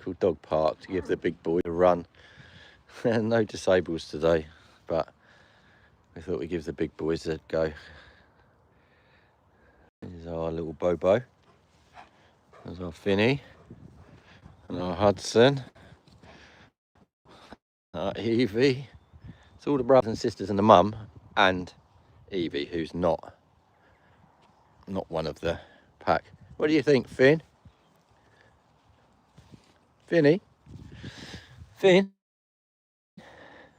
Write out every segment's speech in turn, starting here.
local dog park to give the big boy a run. No disables today, but we thought we'd give the big boys a go. Here's our little Bobo. There's our Finny and our Hudson, our Evie. It's all the brothers and sisters and the mum and Evie, who's not one of the pack. What do you think, Finn? Finny? Finn?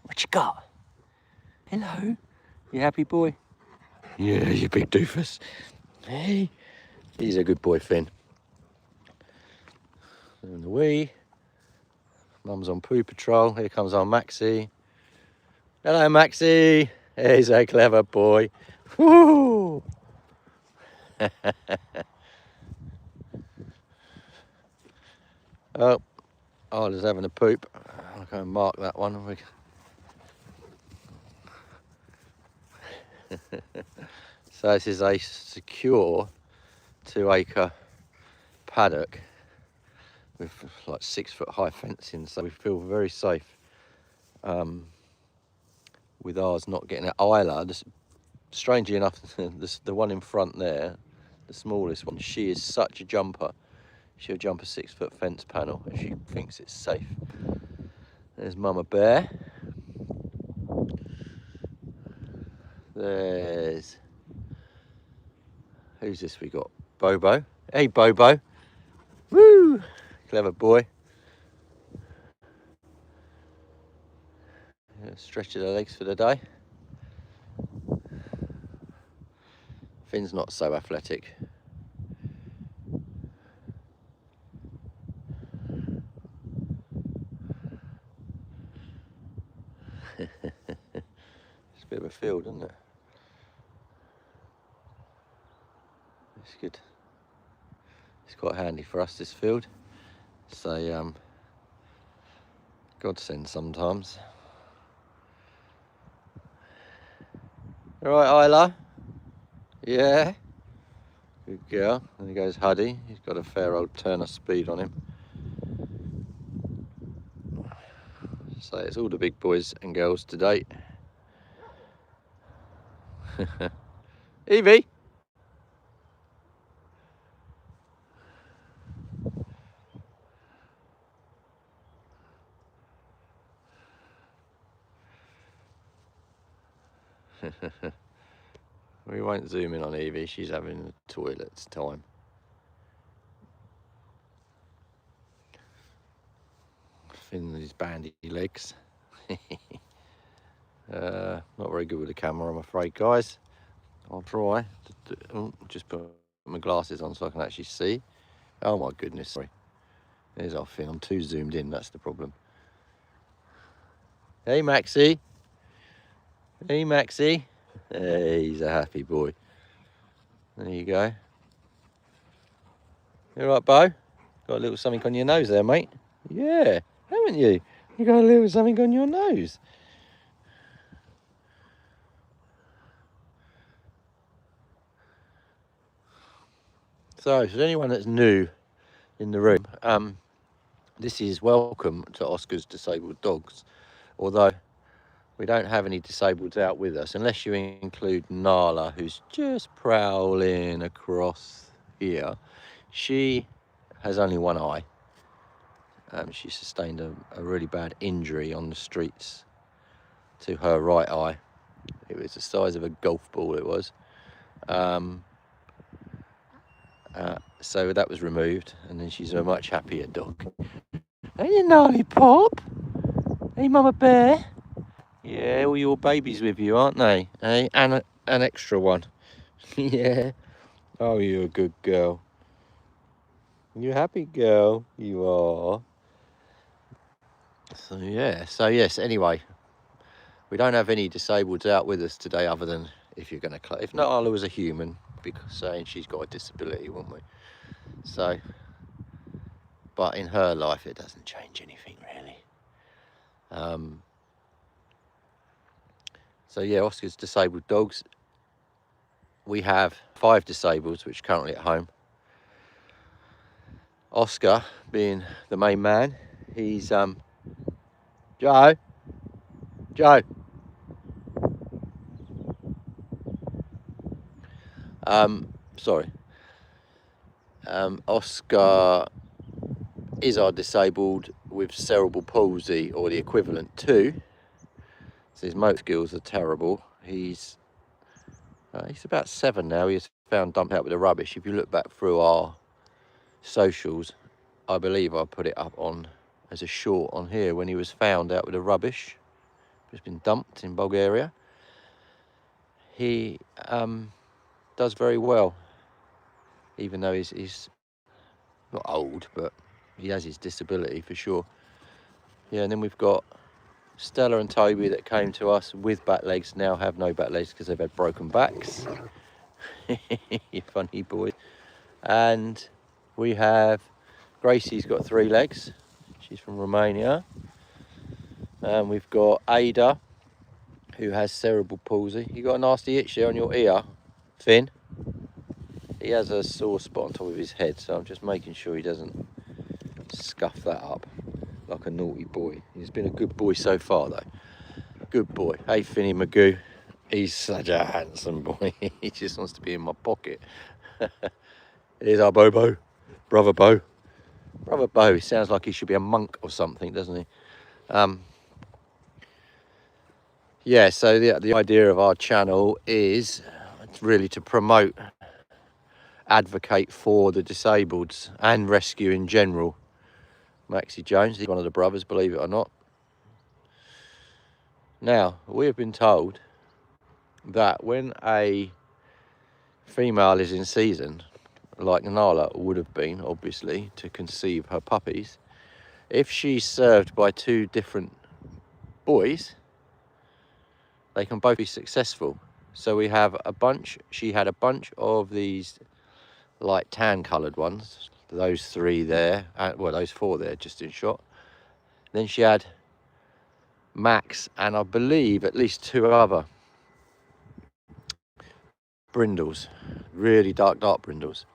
What you got? Hello? You happy boy? Yeah, you big doofus. Hey, he's a good boy, Finn. And the wee. Mum's on poo patrol. Here comes our Maxie. Hello, Maxie. He's a clever boy. Woo! Oh, Isla's having a poop. I'll go and mark that one. So this is a secure 2-acre paddock with like 6-foot high fencing, so we feel very safe with ours not getting it. Isla, strangely enough, the one in front there, the smallest one, she is such a jumper. She'll jump a 6-foot fence panel if she thinks it's safe. There's Mama Bear. There's, who's this we got? Bobo. Hey, Bobo. Woo! Clever boy. Stretching her legs for the day. Finn's not so athletic. It's a bit of a field, isn't it? It's good. It's quite handy for us, this field. It's a godsend sometimes. All right, Isla? Yeah? Good girl. There he goes, Huddy. He's got a fair old turn of speed on him. So it's all the big boys and girls today. Evie? We won't zoom in on Evie, she's having the toilets time. Finn with his bandy legs. Not very good with the camera, I'm afraid, guys. I'll try. Just put my glasses on so I can actually see. Oh my goodness, sorry. There's our Finn, I'm too zoomed in, that's the problem. Hey, Maxie. Hey, Maxie. Hey, he's a happy boy. There you go. You all right, Bo? Got a little something on your nose there, mate. Yeah, haven't you? You got a little something on your nose. So, for anyone that's new in the room, this is welcome to Oscar's Disabled Dogs, although we don't have any disableds out with us, unless you include Nala, who's just prowling across here. She has only one eye. She sustained a really bad injury on the streets to her right eye. It was the size of a golf ball, it was. So that was removed, and then she's a much happier dog. Hey, you gnarly pop. Hey, Mama Bear. Yeah, all your babies with you, aren't they? Hey, and an extra one. Yeah. Oh, you're a good girl. You happy girl? You are. So yes. Anyway, we don't have any disableds out with us today, other than if you're going to. If Nala was a human, because saying she's got a disability, wouldn't we? So, but in her life, it doesn't change anything really. So yeah, Oscar's Disabled Dogs. We have 5 disableds, which are currently at home. Oskar, being the main man, he's Joe, Joe. Sorry. Oskar is our disabled with cerebral palsy, or the equivalent to. So his motor skills are terrible. He's about 7 now. He was found dumped out with the rubbish. If you look back through our socials, I believe I put it up on as a short on here when he was found out with the rubbish. He's been dumped in Bulgaria. He does very well, even though he's not old, but he has his disability for sure. Yeah, and then we've got Stella and Toby that came to us with back legs, now have no back legs because they've had broken backs. You funny boy. And we have Gracie's got 3 legs. She's from Romania. And we've got Ada, who has cerebral palsy. You got a nasty itch there on your ear, Finn? He has a sore spot on top of his head, so I'm just making sure he doesn't scuff that up like a naughty boy. He's been a good boy so far though. Good boy. Hey Finny Magoo. He's such a handsome boy. He just wants to be in my pocket. Here's our Bobo. Brother Bo. Brother Bo. He sounds like he should be a monk or something, doesn't he? Yeah, so the idea of our channel is really to promote, advocate for the disabled and rescue in general. Maxie Jones, he's one of the brothers, believe it or not. Now, we have been told that when a female is in season, like Nala would have been, obviously, to conceive her puppies, if she's served by 2 different boys, they can both be successful. So we have a bunch, she had a bunch of these light tan coloured ones, those 3 there, well, those 4 there, just in shot. Then she had Max, and I believe at least 2 other brindles, really dark brindles.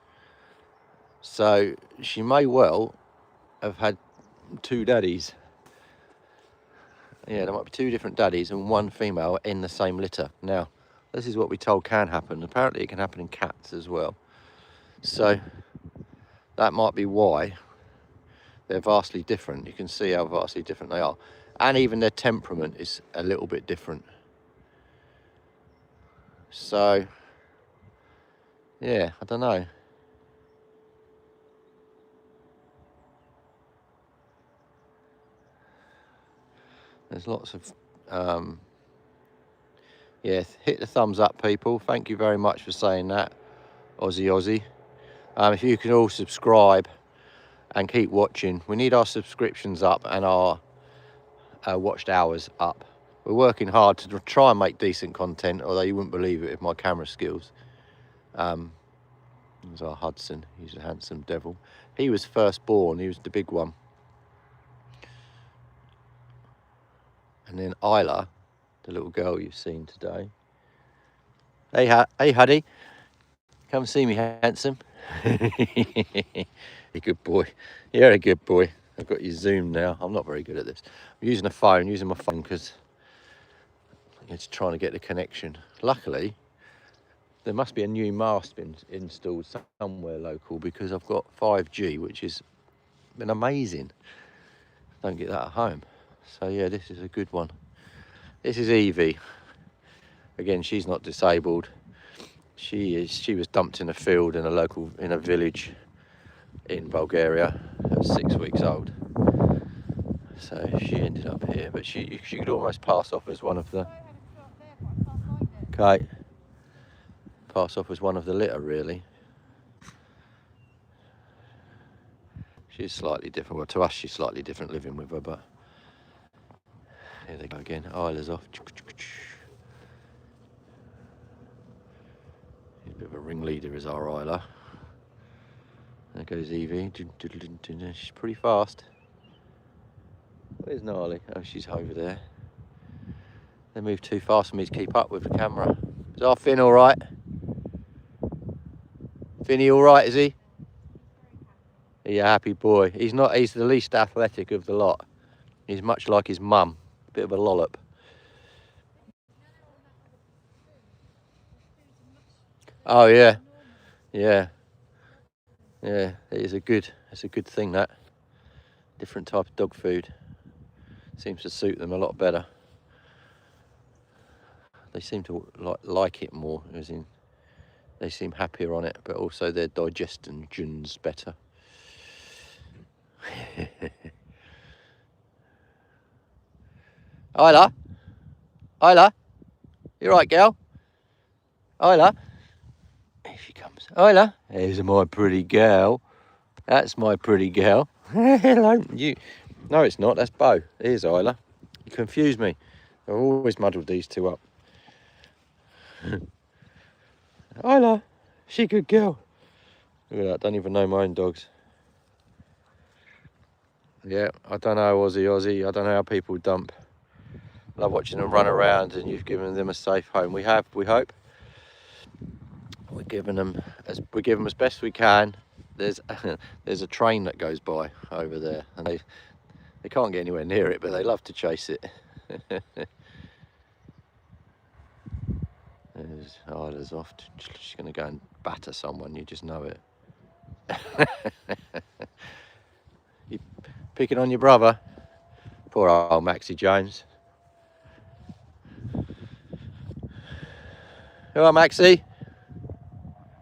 So she may well have had 2 daddies. Yeah, there might be 2 different daddies and 1 female in the same litter. Now, this is what we're told can happen. Apparently it can happen in cats as well. So that might be why they're vastly different. You can see how vastly different they are. And even their temperament is a little bit different. So, yeah, I don't know. There's lots of, yeah, hit the thumbs up, people. Thank you very much for saying that, Aussie. If you can all subscribe and keep watching. We need our subscriptions up and our watched hours up. We're working hard to try and make decent content, although you wouldn't believe it with my camera skills. There's our Hudson. He's a handsome devil. He was first born. He was the big one. And then Isla, the little girl you've seen today. Hey, Huddy. Come see me, handsome. You good boy. You're a good boy. I've got you zoomed now. I'm not very good at this. I'm using my phone because it's trying to get the connection. Luckily, there must be a new mast been installed somewhere local because I've got 5G, which has been amazing. Don't get that at home. So yeah, this is a good one. This is Evie. Again, she's not disabled. She was dumped in a field in a village in Bulgaria at 6 weeks old. So she ended up here, but she could almost pass off as one of the litter, really. She's slightly different. Well, to us she's slightly different living with her, but here they go again. Isla's off. He's a bit of a ringleader, is our Isla. There goes Evie. She's pretty fast. Where's Gnarly? Oh, she's over there. They move too fast for me to keep up with the camera. Is our Finn all right? Finny all right, is he? He's a happy boy. He's the least athletic of the lot. He's much like his mum, a bit of a lollop. Oh yeah, yeah, yeah. It's a good thing, that. Different type of dog food seems to suit them a lot better. They seem to like it more, as in they seem happier on it, but also their digestion's better. Isla, Isla, you right, girl? Isla, here she comes. Isla, there's my pretty girl. That's my pretty girl. Hello, you. No, it's not. That's Bo. Here's Isla. You confuse me. I've always muddled these two up. Isla, she a good girl. Look at that. Don't even know my own dogs. Yeah, I don't know, Aussie. I don't know how people dump. Love watching them run around, and you've given them a safe home. We have, we hope. We're giving them as best we can. There's a train that goes by over there, and they can't get anywhere near it, but they love to chase it. There's Isla's off. She's going to go and batter someone. You just know it. You picking on your brother? Poor old Maxie Jones. You alright, Maxie?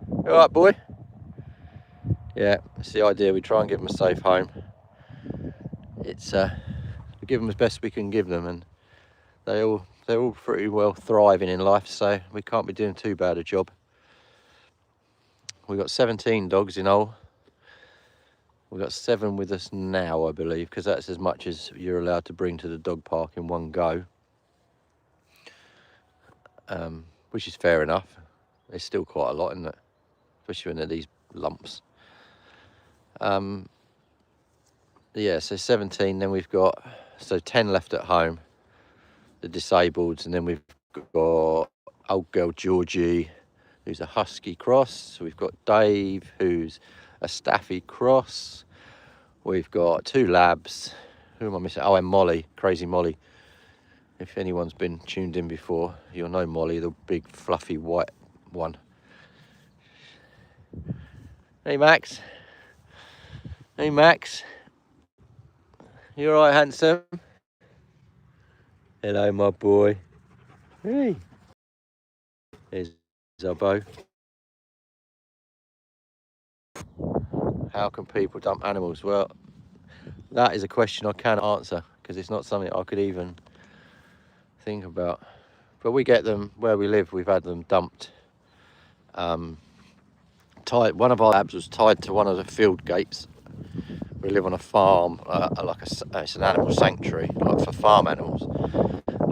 You alright, boy? Yeah, that's the idea. We try and give them a safe home. It's we give them as best we can give them, and they're all pretty well thriving in life, so we can't be doing too bad a job. We've got 17 dogs in all. We've got 7 with us now, I believe, because that's as much as you're allowed to bring to the dog park in one go. Which is fair enough. There's still quite a lot, isn't it? Especially when they're these lumps. Yeah, so 17, then we've got 10 left at home, the disabled, and then we've got old girl Georgie, who's a husky cross. So we've got Dave, who's a Staffy cross. We've got 2 labs. Who am I missing? Oh, and Molly, crazy Molly. If anyone's been tuned in before, you'll know Molly, the big fluffy white one. Hey Max. Hey Max. You alright, handsome? Hello, my boy. Hey. There's Zubbo. How can people dump animals? Well, that is a question I can't answer, because it's not something I could even think about. But we get them where we live. We've had them dumped. Tied. One of our labs was tied to one of the field gates. We live on a farm, it's an animal sanctuary, like for farm animals,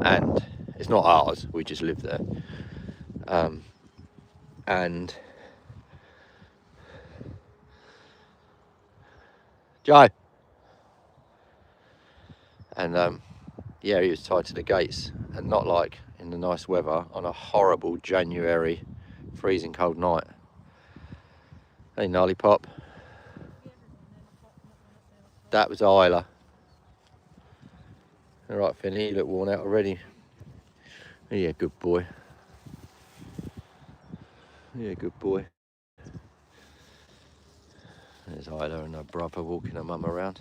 and it's not ours. We just live there. And Joe. And yeah, he was tied to the gates, and not like in the nice weather on a horrible January freezing cold night. Hey Gnarly Pop. That was Isla. All right, Finny, you look worn out already. Yeah, good boy. Yeah, good boy. There's Isla and her brother walking her mum around.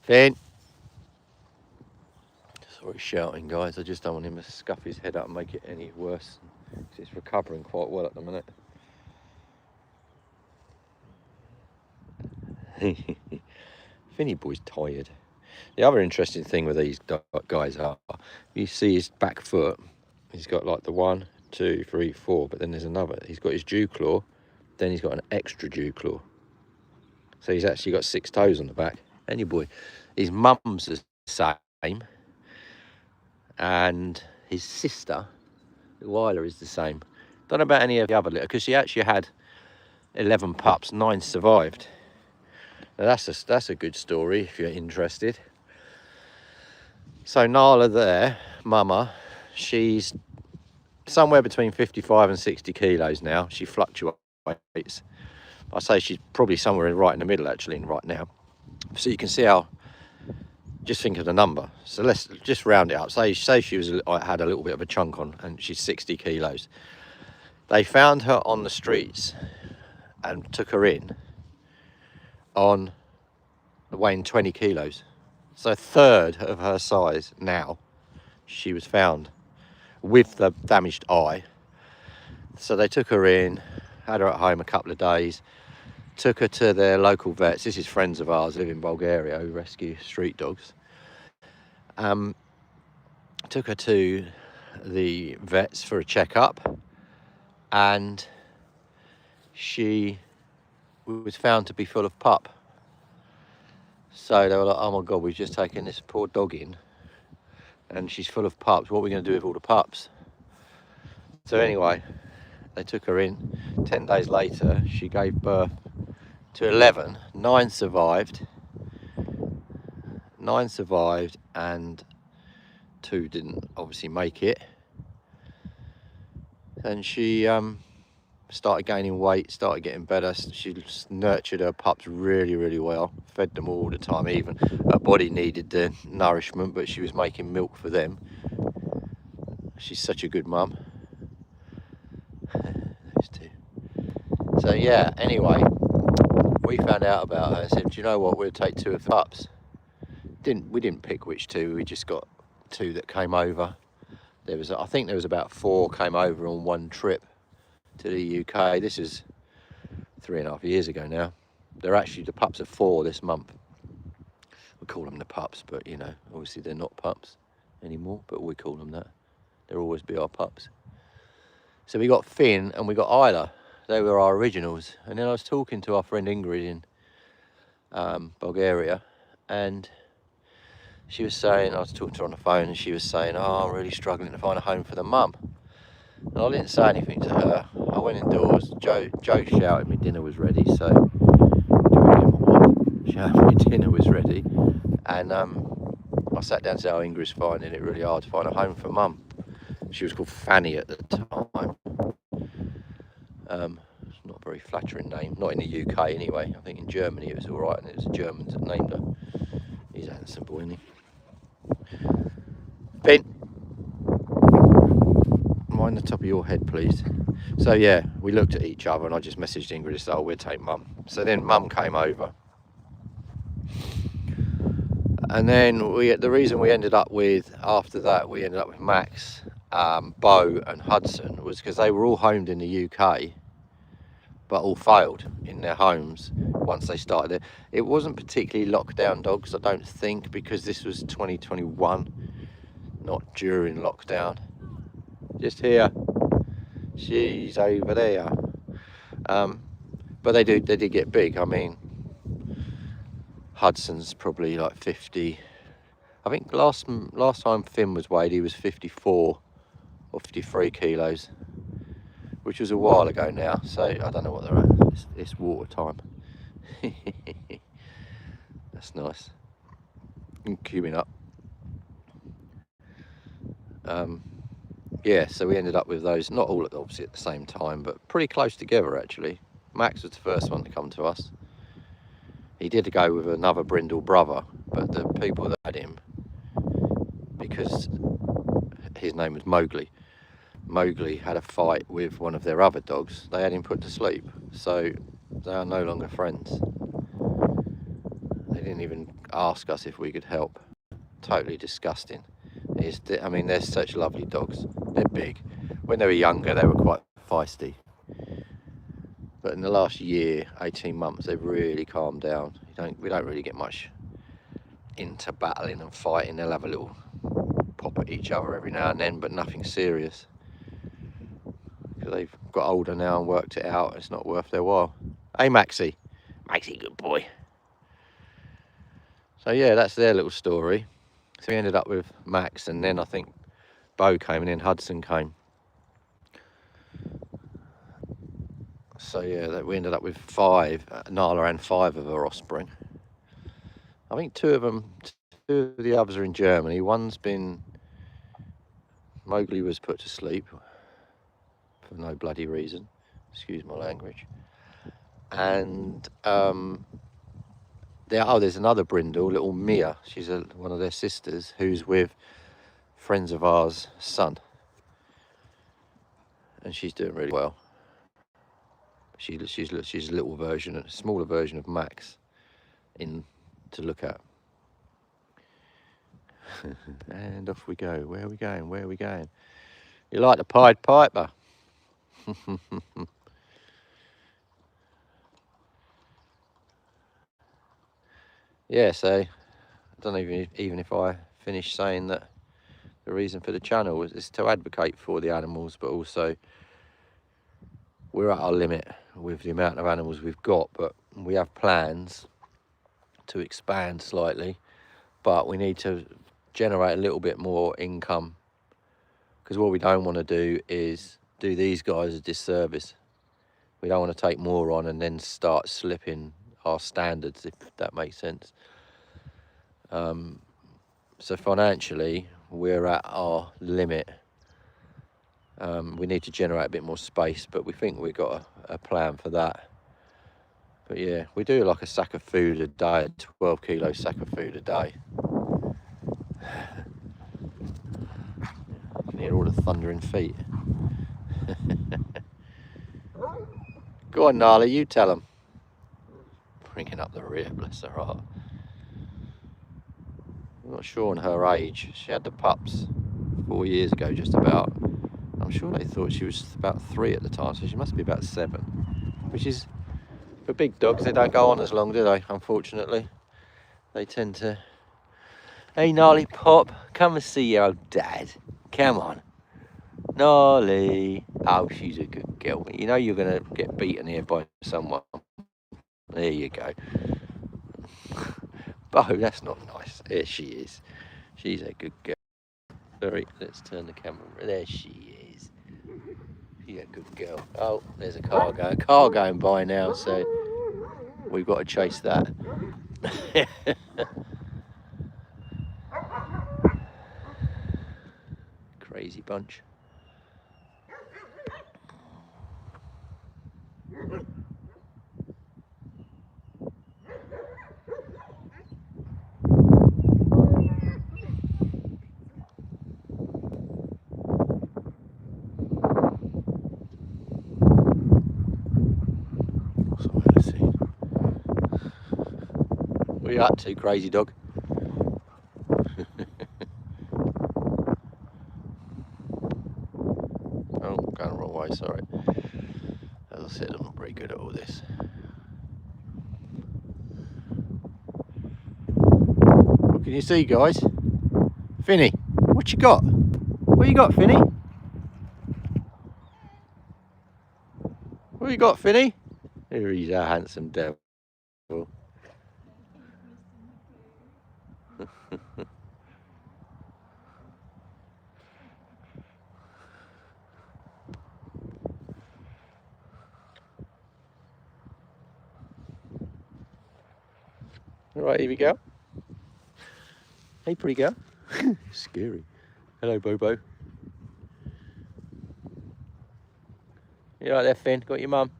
Finn. Sorry, shouting, guys. I just don't want him to scuff his head up and make it any worse, because it's recovering quite well at the minute. Finny boy's tired. The other interesting thing with these guys are, you see his back foot, he's got like the 1, 2, 3, 4, but then there's another. He's got his dew claw, then he's got an extra dew claw. So he's actually got 6 toes on the back. Any boy. His mum's the same, and his sister, Wyler, is the same. Don't know about any of the other little, because she actually had 11 pups, 9 survived. Now that's a good story if you're interested. So Nala there, Mama, she's somewhere between 55 and 60 kilos now. She fluctuates. I say she's probably somewhere right in the middle actually right now. So you can see how, just think of the number. So let's just round it up. Say she had a little bit of a chunk on, and she's 60 kilos. They found her on the streets and took her in on weighing 20 kilos. So a third of her size now. She was found with the damaged eye. So they took her in, had her at home a couple of days, took her to their local vets. This is friends of ours live in Bulgaria who rescue street dogs. Took her to the vets for a checkup, and she was found to be full of pup. So they were like, oh my God, we've just taken this poor dog in and she's full of pups. What are we going to do with all the pups? So anyway, they took her in. 10 days later, she gave birth to 11. 9 survived. 9 survived and 2 didn't obviously make it. And she started gaining weight, started getting better. She nurtured her pups really, really well, fed them all the time. Even her body needed the nourishment, but she was making milk for them. She's such a good mum. Those 2. So yeah, anyway, we found out about her and said, do you know what, we'll take 2 of the pups. We didn't pick which 2, we just got 2 that came over. I think there was about 4 came over on one trip to the UK. This is 3.5 years ago now. The pups are 4 this month. We call them the pups, but you know, obviously they're not pups anymore, but we call them that. They'll always be our pups. So we got Finn and we got Isla. They were our originals. And then I was talking to our friend Ingrid in Bulgaria, and she was saying, I was talking to her on the phone, and she was saying, oh, I'm really struggling to find a home for the mum. And I didn't say anything to her. I went indoors. Joe shouted me dinner was ready, so shouted me dinner was ready. And I sat down and said, oh, Ingrid's finding it really hard to find a home for mum. She was called Fanny at the time. It's not a very flattering name, not in the UK anyway. I think in Germany it was all right, and it was the Germans that named her. He's a handsome boy, isn't he? Finn, mind the top of your head, please. So yeah, we looked at each other, and I just messaged Ingrid and said, oh, we'll take mum. So then mum came over. And then the reason we ended up with, after that, we ended up with Max, Bo and Hudson, was because they were all homed in the UK, but all failed in their homes once they started it. It wasn't particularly lockdown dogs, I don't think, because this was 2021, not during lockdown. Just here. She's over there. But they did get big. I mean, Hudson's probably like 50. I think last time Finn was weighed, he was 54 or 53 kilos, which was a while ago now. So I don't know what they're at. It's water time. That's nice. And queuing up. Yeah, so we ended up with those, not all obviously at the same time, but pretty close together actually. Max was the first one to come to us. He did go with another brindle brother, but the people that had him, because his name was Mowgli had a fight with one of their other dogs. They had him put to sleep, so they are no longer friends. They didn't even ask us if we could help. Totally disgusting. I mean, they're such lovely dogs. They're big. When they were younger, they were quite feisty. But in the last year, 18 months, they've really calmed down. We don't really get much into battling and fighting. They'll have a little pop at each other every now and then, but nothing serious. Because they've got older now and worked it out. It's not worth their while. Hey, Maxie. Maxie, good boy. So yeah, that's their little story. So we ended up with Max, and then I think Bo came, and then Hudson came. So yeah, we ended up with 5, Nala and 5 of her offspring. I think 2 of the others are in Germany. Mowgli was put to sleep. for no bloody reason. Excuse my language. And there's another brindle, little Mia. She's one of their sisters who's with friends of ours' son, and she's doing really well. She's a little version, a smaller version of Max, in to look at. And off we go. Where are we going? Where are we going? You like the Pied Piper? Yeah, so I don't know even if I finish saying that the reason for the channel is to advocate for the animals, but also we're at our limit with the amount of animals we've got, but we have plans to expand slightly, but we need to generate a little bit more income, because what we don't want to do is do these guys a disservice. We don't want to take more on and then start slipping our standards, if that makes sense. So financially, we're at our limit. We need to generate a bit more space, but we think we've got a plan for that. But yeah, we do like a sack of food a day, a 12 kilo sack of food a day. You can hear all the thundering feet. Go on, Nala, you tell them. Bringing up the rear, bless her heart. I'm not sure on her age. She had the pups 4 years ago, just about. I'm sure they thought she was about 3 at the time, so she must be about 7. Which is, for big dogs, they don't go on as long, do they? Unfortunately, they tend to. Hey, Gnarly Pop, come and see your old dad. Come on. Gnarly. Oh, she's a good girl. You know you're going to get beaten here by someone. There you go. Oh, that's not nice. There she is. She's a good girl. Sorry, let's turn the camera. There she is. She's a good girl. Oh, there's a car going by now, so we've got to chase that. Crazy bunch. What are you up to, crazy dog? Oh, going the wrong way, sorry. As I said, I'm not very good at all this. What can you see, guys? Finny, what you got? What you got, Finny? What you got, Finny? Here he's a handsome devil. All right, here we go. Hey, pretty girl. Scary. Hello, Bobo. You right there, Finn? Got your mum?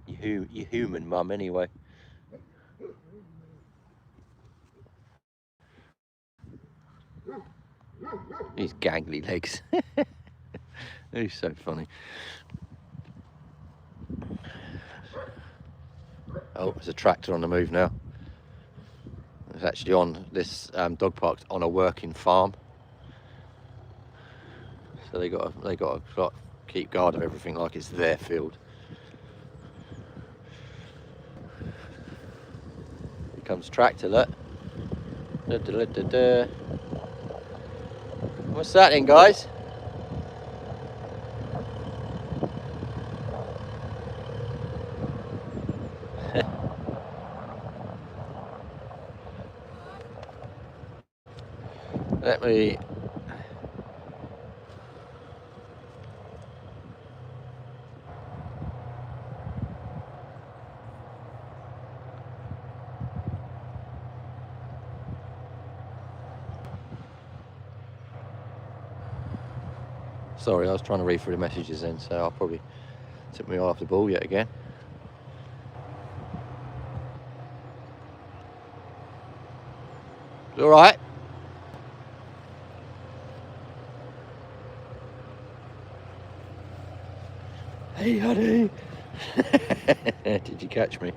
Your human mum, anyway. His gangly legs. He's so funny. Oh, there's a tractor on the move now. It's actually on this dog park on a working farm, so they got to keep guard of everything like it's their field. Here comes tractor, look. Da, da, da, da. What's that then, guys? Let me. Sorry, I was trying to read through the messages then, so I probably took me off the ball yet again. All right. Hey, honey. Did you catch me?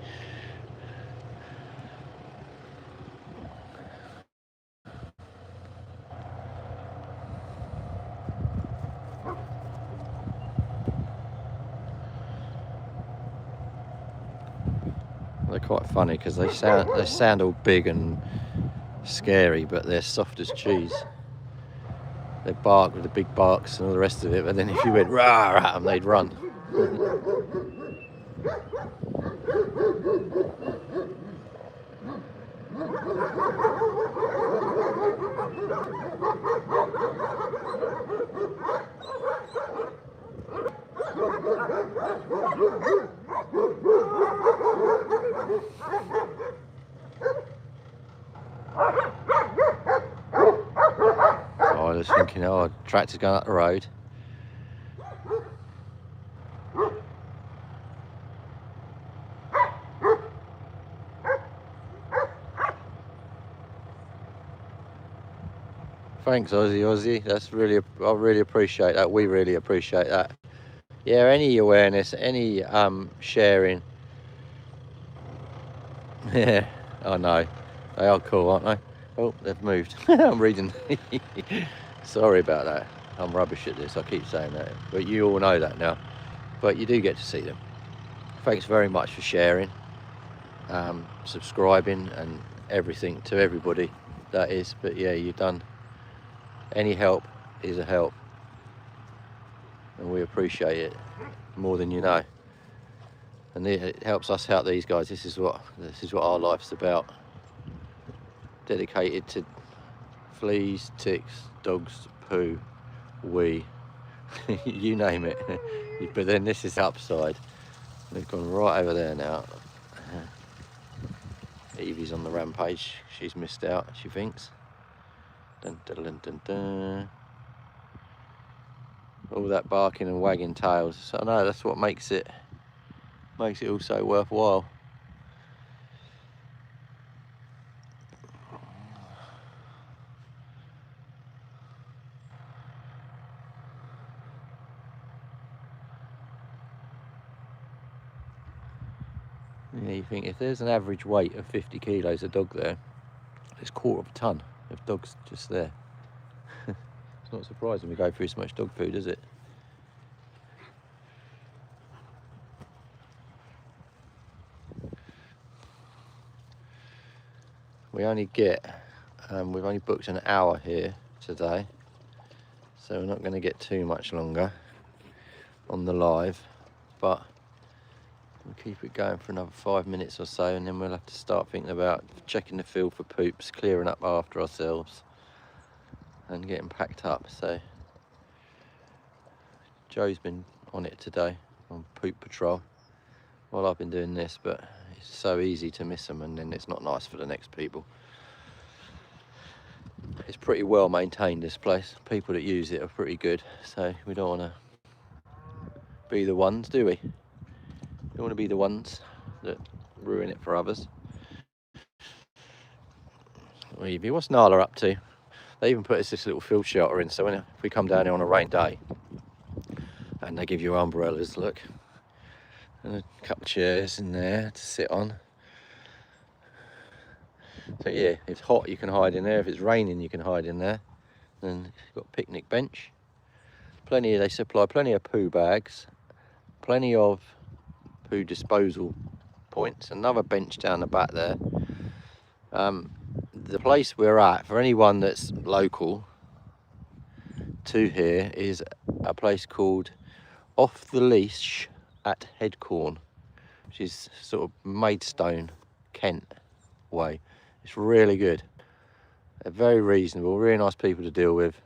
They're quite funny because they sound all big and scary, but they're soft as cheese. They bark with the big barks and all the rest of it, but then if you went rah at them, they'd run. Oh, I was thinking, oh, tractor's going up the road. Thanks, Aussie. That's really, I really appreciate that. We really appreciate that. Yeah, any awareness, any sharing. Yeah, I know. They are cool, aren't they? Oh, they've moved. I'm reading. Sorry about that. I'm rubbish at this. I keep saying that, but you all know that now. But you do get to see them. Thanks very much for sharing, subscribing, and everything to everybody. That is. But yeah, you've done. Any help is a help, and we appreciate it more than you know. And it helps us help these guys. This is what our life's about. Dedicated to fleas, ticks, dogs, poo, wee, you name it. But then this is upside. They've gone right over there now. Evie's on the rampage. She's missed out, she thinks. Dun, dun, dun, dun, dun. All that barking and wagging tails. So I know that's what makes it all so worthwhile. Yeah, you think if there's an average weight of 50 kilos of dog there, there's quarter of a tonne of dogs just there. It's not surprising we go through so much dog food, is it? We only get, we've only booked an hour here today, so we're not going to get too much longer on the live, but we'll keep it going for another 5 minutes or so, and then we'll have to start thinking about checking the field for poops, clearing up after ourselves, and getting packed up. So Joe's been on it today on poop patrol while I've been doing this, but it's so easy to miss them, and then it's not nice for the next people. It's pretty well maintained, this place. People that use it are pretty good, so we don't want to be the ones, do we? Don't want to be the ones that ruin it for others. Evie, what's Nala up to? They even put us this little field shelter in, so if we come down here on a rain day and they give you umbrellas, look, and a couple of chairs in there to sit on. So yeah, if it's hot you can hide in there, if it's raining you can hide in there. Then you've got a picnic bench. They supply plenty of poo bags, plenty of poo disposal points, another bench down the back there. The place we're at, for anyone that's local to here, is a place called Off the Leash at Headcorn, which is sort of Maidstone, Kent way. It's really good. They're very reasonable, really nice people to deal with.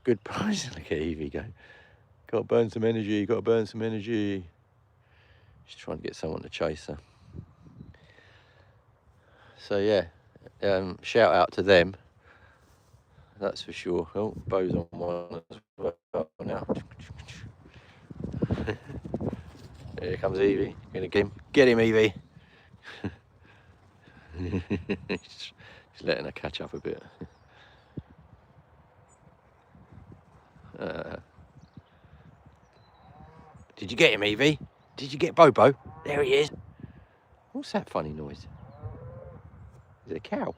Good price. Look at Evie go. Got to burn some energy, got to burn some energy. She's trying to get someone to chase her. So yeah, shout out to them. that's for sure. Oh, Bo's on one as well now. Here comes Evie. Gonna get him, Evie. Just letting her catch up a bit. Did you get him, Evie? Did you get Bobo? There he is. What's that funny noise? Is it a cow?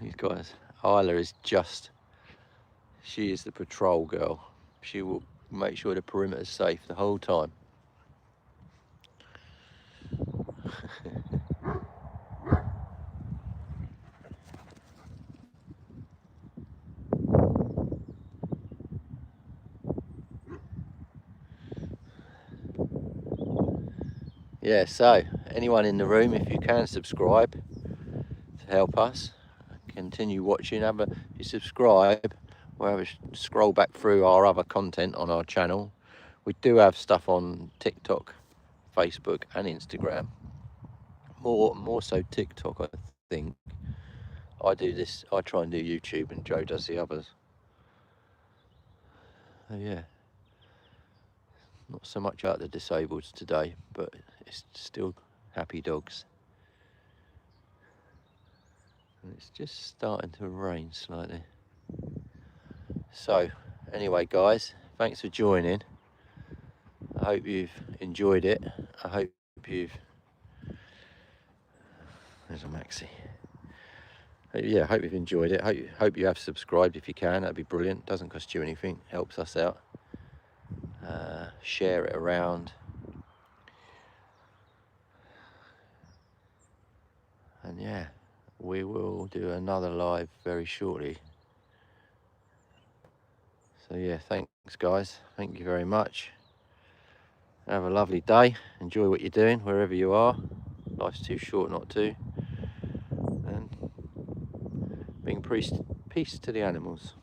These guys. Isla is she is the patrol girl. She will make sure the perimeter's safe the whole time. Yeah, so anyone in the room, if you can subscribe to help us continue watching, if you subscribe, we'll have a scroll back through our other content on our channel. We do have stuff on TikTok, Facebook and Instagram. More so TikTok, I think. I try and do YouTube, and Joe does the others. Oh yeah, not so much about the disabled today, but it's still happy dogs. And it's just starting to rain slightly. So anyway, guys, thanks for joining. I hope you've enjoyed it. I hope there's a Maxi. Yeah, I hope you've enjoyed it. Hope you have subscribed if you can. That'd be brilliant. Doesn't cost you anything. Helps us out. Share it around. And yeah, we will do another live very shortly. So yeah, thanks guys. Thank you very much. Have a lovely day. Enjoy what you're doing wherever you are. Life's too short not to. And bring peace to the animals.